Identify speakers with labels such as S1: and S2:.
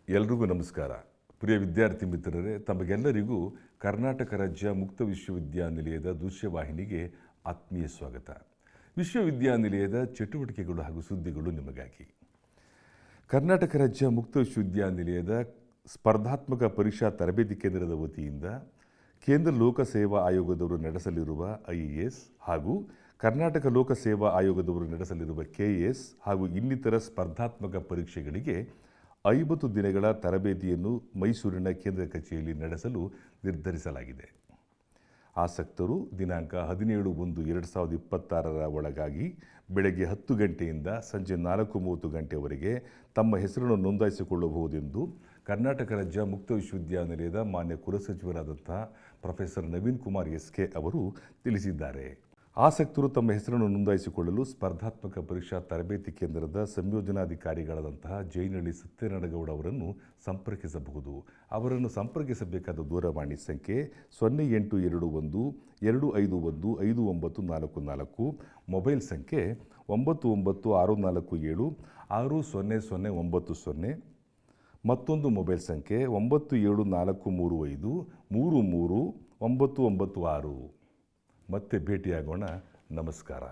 S1: ಎಲ್ರಿಗೂ ನಮಸ್ಕಾರ. ಪ್ರಿಯ ವಿದ್ಯಾರ್ಥಿ ಮಿತ್ರರೇ, ತಮಗೆಲ್ಲರಿಗೂ ಕರ್ನಾಟಕ ರಾಜ್ಯ ಮುಕ್ತ ವಿಶ್ವವಿದ್ಯಾನಿಲಯದ ದೃಶ್ಯವಾಹಿನಿಗೆ ಆತ್ಮೀಯ ಸ್ವಾಗತ. ವಿಶ್ವವಿದ್ಯಾನಿಲಯದ ಚಟುವಟಿಕೆಗಳು ಹಾಗೂ ಸುದ್ದಿಗಳು ನಿಮಗಾಗಿ. ಕರ್ನಾಟಕ ರಾಜ್ಯ ಮುಕ್ತ ವಿಶ್ವವಿದ್ಯಾನಿಲಯದ ಸ್ಪರ್ಧಾತ್ಮಕ ಪರೀಕ್ಷಾ ತರಬೇತಿ ಕೇಂದ್ರದ ವತಿಯಿಂದ ಕೇಂದ್ರ ಲೋಕಸೇವಾ ಆಯೋಗದವರು ನಡೆಸಲಿರುವ IAS ಹಾಗೂ ಕರ್ನಾಟಕ ಲೋಕಸೇವಾ ಆಯೋಗದವರು ನಡೆಸಲಿರುವ KS ಹಾಗೂ ಇನ್ನಿತರ ಸ್ಪರ್ಧಾತ್ಮಕ ಪರೀಕ್ಷೆಗಳಿಗೆ 50 ದಿನಗಳ ತರಬೇತಿಯನ್ನು ಮೈಸೂರಿನ ಕೇಂದ್ರ ಕಚೇರಿಯಲ್ಲಿ ನಡೆಸಲು ನಿರ್ಧರಿಸಲಾಗಿದೆ. ಆಸಕ್ತರು ದಿನಾಂಕ 17/1/2026 ಒಳಗಾಗಿ ಬೆಳಗ್ಗೆ 10 ಗಂಟೆಯಿಂದ ಸಂಜೆ 4:30 ಗಂಟೆಯವರೆಗೆ ತಮ್ಮ ಹೆಸರನ್ನು ನೋಂದಾಯಿಸಿಕೊಳ್ಳಬಹುದೆಂದು ಕರ್ನಾಟಕ ರಾಜ್ಯ ಮುಕ್ತ ವಿಶ್ವವಿದ್ಯಾನಿಲಯದ ಮಾನ್ಯ ಕುಲಸಚಿವರಾದಂತಹ ಪ್ರೊಫೆಸರ್ ನವೀನ್ ಕುಮಾರ್ SK ಅವರು ತಿಳಿಸಿದ್ದಾರೆ. ಆಸಕ್ತರು ತಮ್ಮ ಹೆಸರನ್ನು ನೋಂದಾಯಿಸಿಕೊಳ್ಳಲು ಸ್ಪರ್ಧಾತ್ಮಕ ಪರೀಕ್ಷಾ ತರಬೇತಿ ಕೇಂದ್ರದ ಸಂಯೋಜನಾಧಿಕಾರಿಗಳಾದಂತಹ ಜೈನಹಳ್ಳಿ ಸತ್ಯನಾರಾಯಣಗೌಡ ಅವರನ್ನು ಸಂಪರ್ಕಿಸಬಹುದು. ಅವರನ್ನು ಸಂಪರ್ಕಿಸಬೇಕಾದ ದೂರವಾಣಿ ಸಂಖ್ಯೆ 0821-251-5944, ಮೊಬೈಲ್ ಸಂಖ್ಯೆ 996447600090, ಮತ್ತೊಂದು ಮೊಬೈಲ್ ಸಂಖ್ಯೆ 9743533996. ಮತ್ತೆ ಭೇಟಿಯಾಗೋಣ. ನಮಸ್ಕಾರ.